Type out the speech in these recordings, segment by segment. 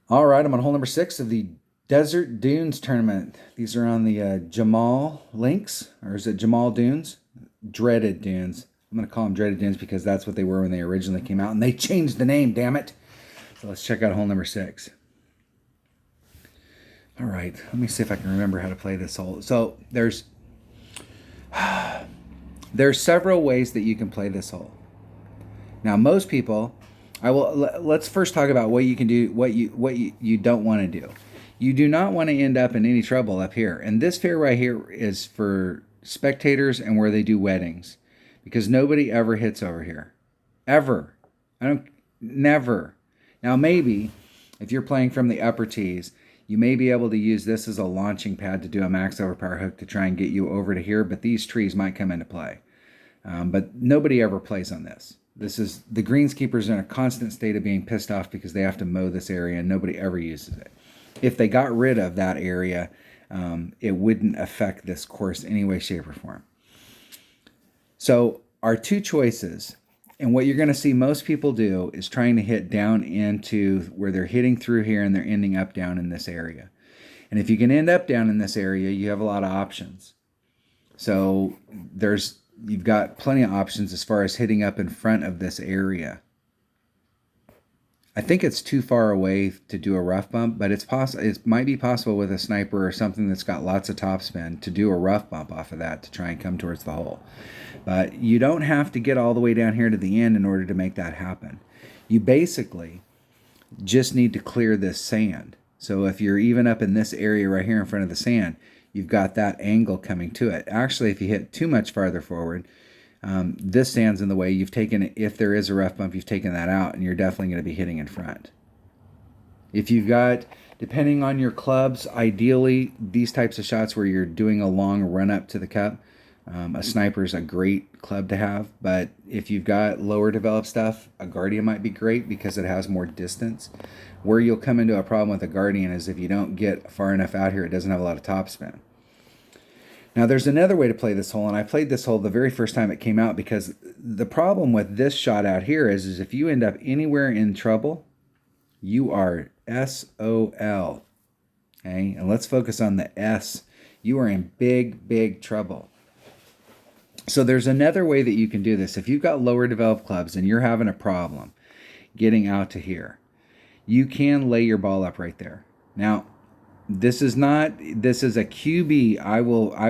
All right, I'm on hole number 6 of the Desert Dunes tournament. These are on the Jamal Links, or is it Jamal Dunes? Dreaded Dunes. I'm going to call them Dreaded Dunes because that's what they were when they originally came out, and they changed the name, damn it. So let's check out hole number 6. All right, let me see if I can remember how to play this hole. So there's several ways that you can play this hole. Now, most people, let's first talk about what you can do, what you don't want to do. You do not want to end up in any trouble up here. And this fair right here is for spectators and where they do weddings, because nobody ever hits over here, ever. I don't, never. Now, maybe if you're playing from the upper tees, you may be able to use this as a launching pad to do a max overpower hook to try and get you over to here, but these trees might come into play. But nobody ever plays on this. This is the greenskeepers in a constant state of being pissed off because they have to mow this area and nobody ever uses it. If they got rid of that area, it wouldn't affect this course any way, shape, or form. So our two choices, and what you're going to see most people do, is trying to hit down into where they're hitting through here and they're ending up down in this area. And if you can end up down in this area, you have a lot of options. So you've got plenty of options as far as hitting up in front of this area. I think it's too far away to do a rough bump, but it might be possible with a sniper or something that's got lots of topspin to do a rough bump off of that to try and come towards the hole. But you don't have to get all the way down here to the end in order to make that happen. You basically just need to clear this sand. So if you're even up in this area right here in front of the sand, you've got that angle coming to it. Actually, if you hit too much farther forward, this sand's in the way. If there is a rough bump, you've taken that out, and you're definitely going to be hitting in front. If you've got, depending on your clubs, ideally, these types of shots where you're doing a long run up to the cup, a sniper is a great club to have. But if you've got lower developed stuff, a Guardian might be great because it has more distance. Where you'll come into a problem with a Guardian is if you don't get far enough out here, it doesn't have a lot of topspin. Now, there's another way to play this hole, and I played this hole the very first time it came out because the problem with this shot out here is if you end up anywhere in trouble, you are SOL. Okay? And let's focus on the S. You are in big, big trouble. So there's another way that you can do this. If you've got lower developed clubs and you're having a problem getting out to here, you can lay your ball up right there. Now, this is a QB. I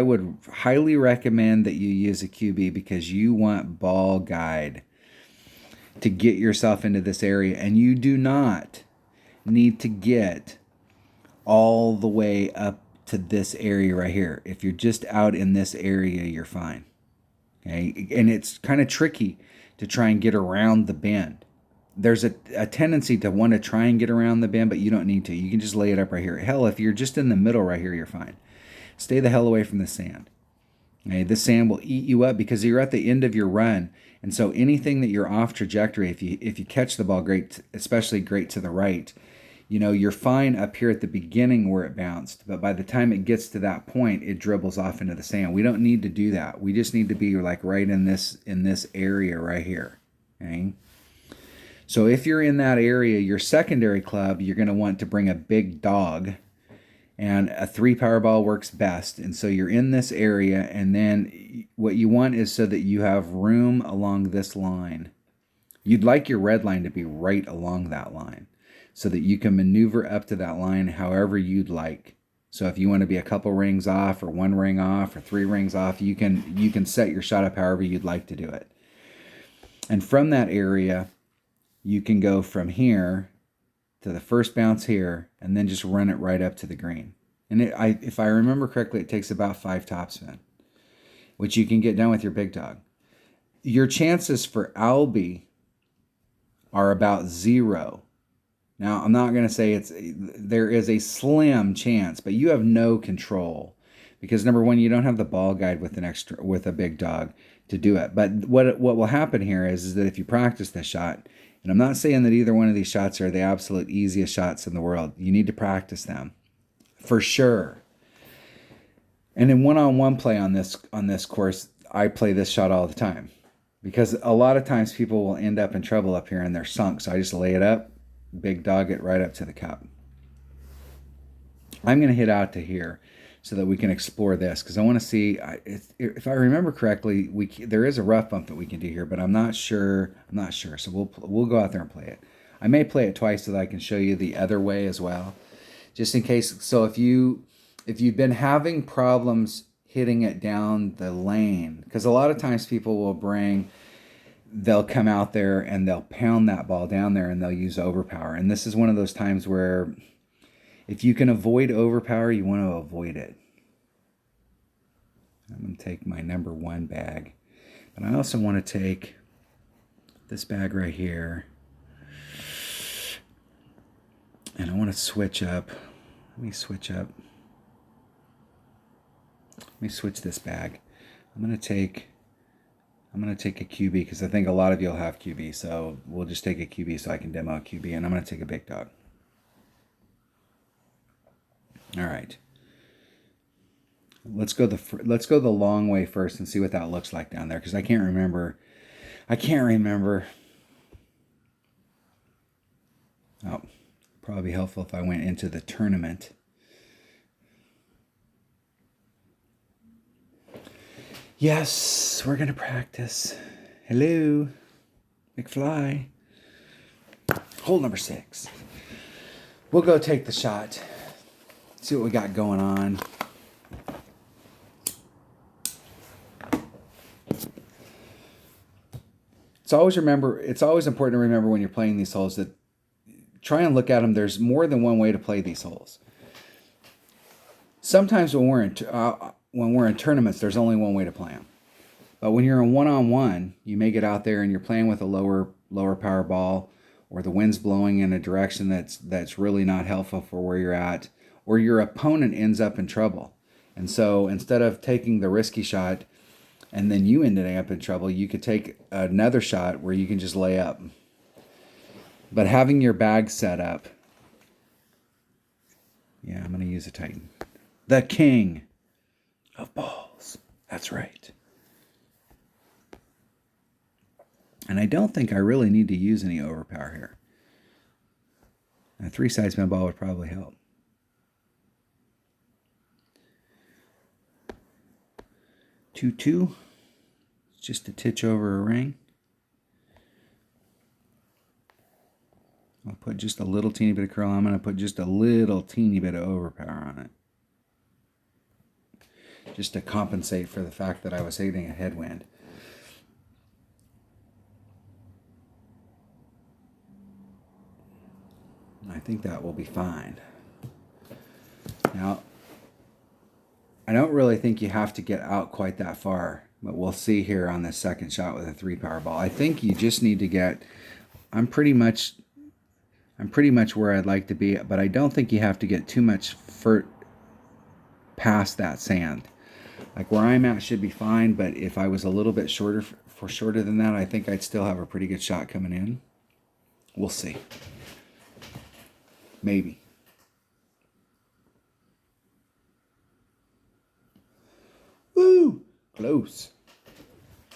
would highly recommend that you use a QB because you want ball guide to get yourself into this area, and you do not need to get all the way up to this area right here. If you're just out in this area, you're fine. Okay? And it's kind of tricky to try and get around the bend. There's a tendency to want to try and get around the bend, but you don't need to. You can just lay it up right here. Hell, if you're just in the middle right here, you're fine. Stay the hell away from the sand. Okay, this sand will eat you up because you're at the end of your run. And so anything that you're off trajectory, if you catch the ball great, especially great to the right, you're fine up here at the beginning where it bounced. But by the time it gets to that point, it dribbles off into the sand. We don't need to do that. We just need to be like right in this area right here. Okay. So if you're in that area, your secondary club, you're going to want to bring a big dog, and a 3 power ball works best. And so you're in this area, and then what you want is so that you have room along this line. You'd like your red line to be right along that line so that you can maneuver up to that line however you'd like. So if you want to be a couple rings off or 1 ring off or 3 rings off, you can set your shot up however you'd like to do it. And from that area, you can go from here to the first bounce here and then just run it right up to the green. And if I remember correctly, it takes about 5 topspin, which you can get done with your big dog. Your chances for Albie are about 0. Now, I'm not going to say there is a slim chance, but you have no control because number one, you don't have the ball guide with a big dog to do it. But what will happen here is that if you practice this shot, and I'm not saying that either one of these shots are the absolute easiest shots in the world. You need to practice them for sure. And in one-on-one play on this course, I play this shot all the time because a lot of times people will end up in trouble up here and they're sunk. So I just lay it up, big dog it right up to the cup. I'm going to hit out to here so that we can explore this because I want to see if I remember correctly. There is a rough bump that we can do here, but I'm not sure. I'm not sure. So we'll go out there and play it. I may play it twice so that I can show you the other way as well, just in case. So if you've been having problems hitting it down the lane, because a lot of times people will they'll come out there and they'll pound that ball down there and they'll use overpower. And this is one of those times where if you can avoid overpower, you want to avoid it. I'm going to take my number 1 bag. But I also want to take this bag right here. And I want to switch up. Let me switch up. Let me switch this bag. I'm going to take a QB because I think a lot of you will have QB. So we'll just take a QB so I can demo a QB. And I'm going to take a big dog. All right. Let's go the long way first and see what that looks like down there because I can't remember. Oh, probably be helpful if I went into the tournament. Yes, we're gonna practice. Hello, McFly. Hole number 6. We'll go take the shot. See what we got going on. It's always important to remember when you're playing these holes that try and look at them. There's more than one way to play these holes. Sometimes when we're in tournaments, there's only one way to play them. But when you're in one-on-one, you may get out there and you're playing with a lower power ball, or the wind's blowing in a direction that's really not helpful for where you're at, or your opponent ends up in trouble. And so instead of taking the risky shot and then you ending up in trouble, you could take another shot where you can just lay up. But having your bag set up, yeah, I'm going to use a Titan. The king of balls. That's right. And I don't think I really need to use any overpower here. A 3-side spin ball would probably help. Two. Just a titch over a ring. I'll put just a little teeny bit of curl. I'm going to put just a little teeny bit of overpower on it. Just to compensate for the fact that I was hitting a headwind. I think that will be fine. Now, I don't really think you have to get out quite that far, but we'll see here on this second shot with a 3-power ball. I think you just need to get, I'm pretty much where I'd like to be, but I don't think you have to get too much past that sand. Like where I'm at should be fine, but if I was a little bit shorter than that, I think I'd still have a pretty good shot coming in. We'll see. Maybe. Woo! Close.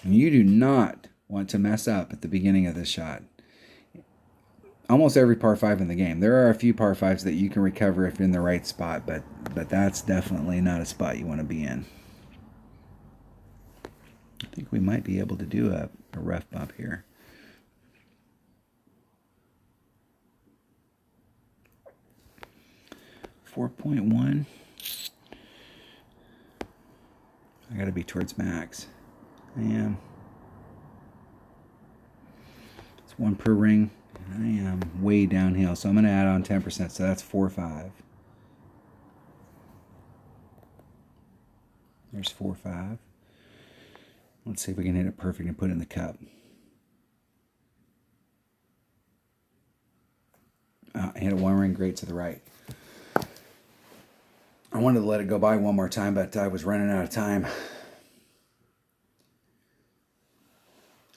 And you do not want to mess up at the beginning of this shot. Almost every par 5 in the game. There are a few par 5s that you can recover if in the right spot, but that's definitely not a spot you want to be in. I think we might be able to do a rough bump here. .1. I got to be towards max. I am. It's 1 per ring. I am way downhill, so I'm going to add on 10%, so that's 4.5. There's 4.5. Let's see if we can hit it perfect and put it in the cup. I hit a 1 ring great to the right. I wanted to let it go by one more time, but I was running out of time.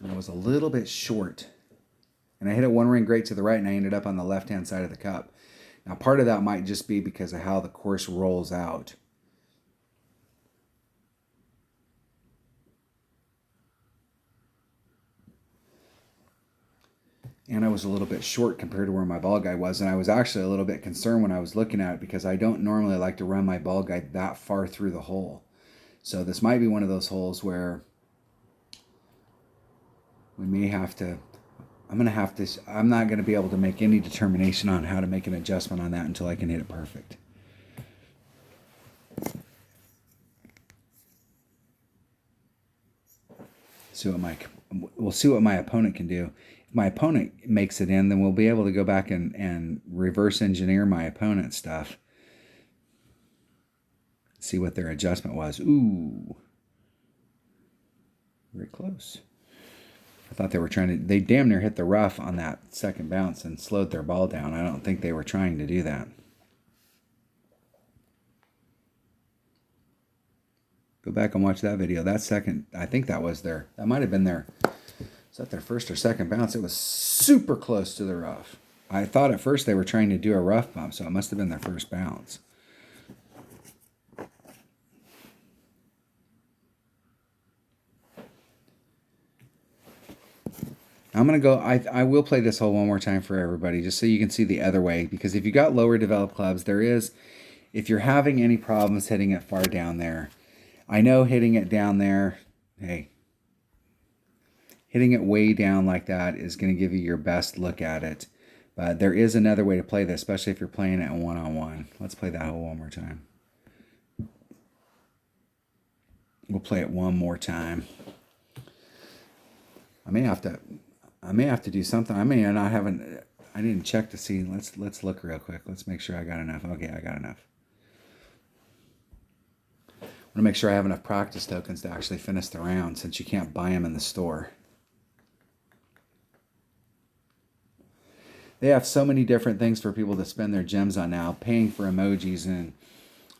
And I was a little bit short. And I hit a 1 ring great to the right, and I ended up on the left-hand side of the cup. Now, part of that might just be because of how the course rolls out. And I was a little bit short compared to where my ball guide was. And I was actually a little bit concerned when I was looking at it because I don't normally like to run my ball guide that far through the hole. So this might be one of those holes where we may have to, I'm not going to be able to make any determination on how to make an adjustment on that until I can hit it perfect. We'll see what my opponent can do. If my opponent makes it in, then we'll be able to go back and reverse engineer my opponent's stuff. See what their adjustment was. Ooh. Very close. I thought they damn near hit the rough on that second bounce and slowed their ball down. I don't think they were trying to do that. Go back and watch that video. That second, I think that might have been is that their first or second bounce? It was super close to the rough. I thought at first they were trying to do a rough bump, so it must have been their first bounce. I'm going to go, I will play this hole one more time for everybody, just so you can see the other way, because if you got lower developed clubs, if you're having any problems hitting it far down there, I know hitting it down there, hey, hitting it way down like that is going to give you your best look at it. But there is another way to play this, especially if you're playing it one-on-one. Let's play that hole one more time. We'll play it one more time. I may have to do something. I didn't check to see. Let's look real quick. Let's make sure I got enough. Okay, I got enough. I want to make sure I have enough practice tokens to actually finish the round, since you can't buy them in the store. They have so many different things for people to spend their gems on now, paying for emojis and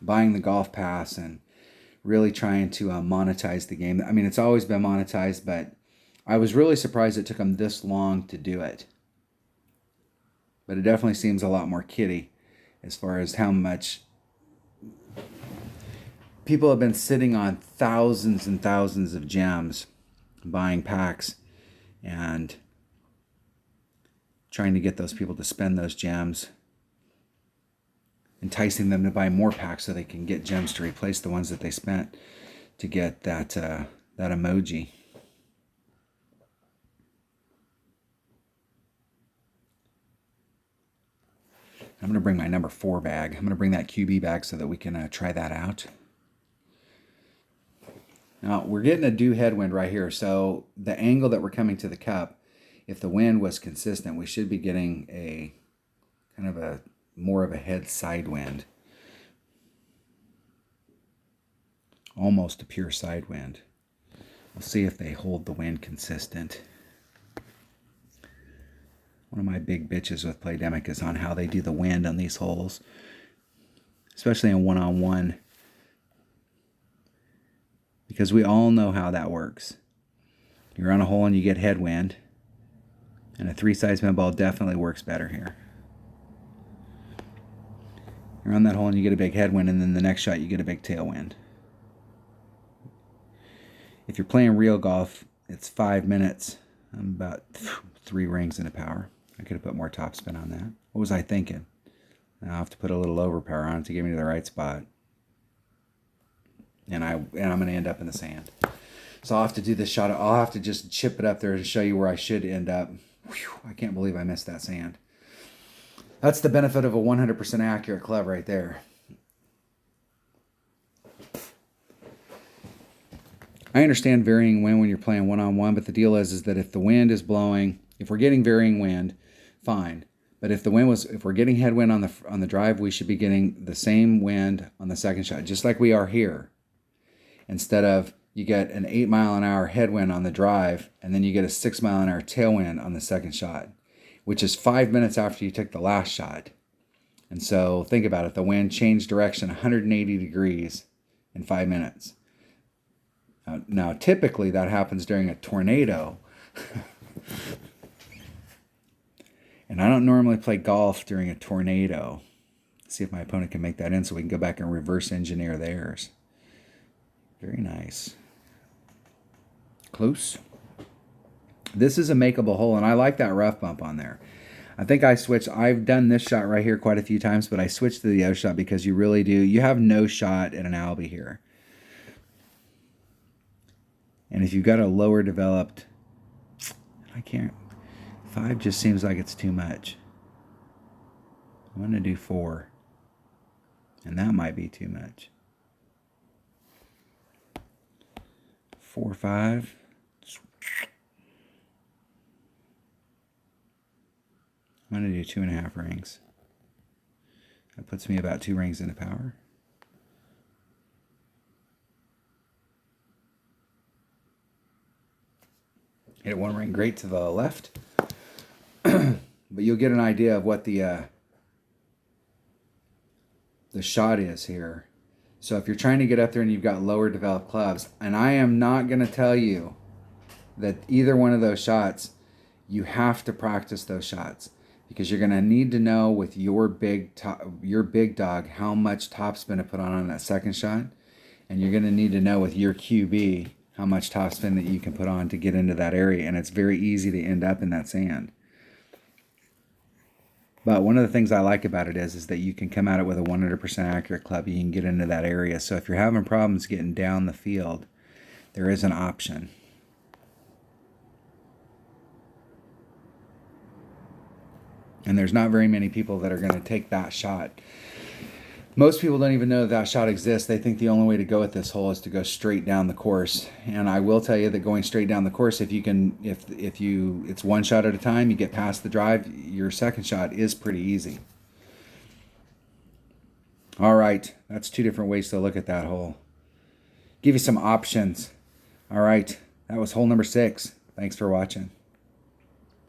buying the golf pass and really trying to monetize the game. I mean, it's always been monetized, but I was really surprised it took them this long to do it. But it definitely seems a lot more kiddie as far as how much people have been sitting on thousands and thousands of gems, buying packs, and trying to get those people to spend those gems, enticing them to buy more packs so they can get gems to replace the ones that they spent to get that emoji. I'm going to bring my number 4 bag. I'm going to bring that QB bag so that we can try that out. Now, we're getting a due headwind right here, so the angle that we're coming to the cup, if the wind was consistent, we should be getting a kind of more of a head side wind. Almost a pure side wind. We'll see if they hold the wind consistent. One of my big bitches with Playdemic is on how they do the wind on these holes, especially in one-on-one, because we all know how that works. You're on a hole and you get headwind, and a 3-side spin ball definitely works better here. You're on that hole and you get a big headwind, and then the next shot you get a big tailwind. If you're playing real golf, it's 5 minutes. I'm about 3 rings into power. I could have put more topspin on that. What was I thinking? Now I have to put a little overpower on it to get me to the right spot. And I'm going to end up in the sand. So I'll have to do this shot. I'll have to just chip it up there to show you where I should end up. Whew, I can't believe I missed that sand. That's the benefit of a 100% accurate club right there. I understand varying wind when you're playing one-on-one, but the deal is that if the wind is blowing, if we're getting varying wind, fine. But if we're getting headwind on the drive, we should be getting the same wind on the second shot, just like we are here. Instead of you get an 8-mile-an-hour headwind on the drive, and then you get a 6-mile-an-hour tailwind on the second shot, which is 5 minutes after you took the last shot. And so think about it. The wind changed direction 180 degrees in 5 minutes. Now, typically that happens during a tornado. And I don't normally play golf during a tornado. See if my opponent can make that in so we can go back and reverse engineer theirs. Very nice. Close. This is a makeable hole, and I like that rough bump on there. I think I've done this shot right here quite a few times, but I switched to the other shot because you really do. You have no shot at an Albie here. And if you've got a lower developed, I can't. 5 just seems like it's too much. I'm going to do 4. And that might be too much. 4, 5. I'm going to do 2.5 rings. That puts me about 2 rings into power. Hit 1 ring great to the left. But you'll get an idea of what the shot is here. So if you're trying to get up there and you've got lower developed clubs, and I am not going to tell you that either one of those shots, you have to practice those shots, because you're going to need to know with your big dog how much topspin to put on that second shot, and you're going to need to know with your QB how much topspin that you can put on to get into that area, and it's very easy to end up in that sand. But one of the things I like about it is that you can come at it with a 100% accurate club. You can get into that area. So if you're having problems getting down the field, there is an option. And there's not very many people that are going to take that shot. Most people don't even know that shot exists. They think the only way to go at this hole is to go straight down the course. And I will tell you that going straight down the course, if it's one shot at a time, you get past the drive, your second shot is pretty easy. All right, that's 2 different ways to look at that hole. Give you some options. All right, that was hole number 6. Thanks for watching.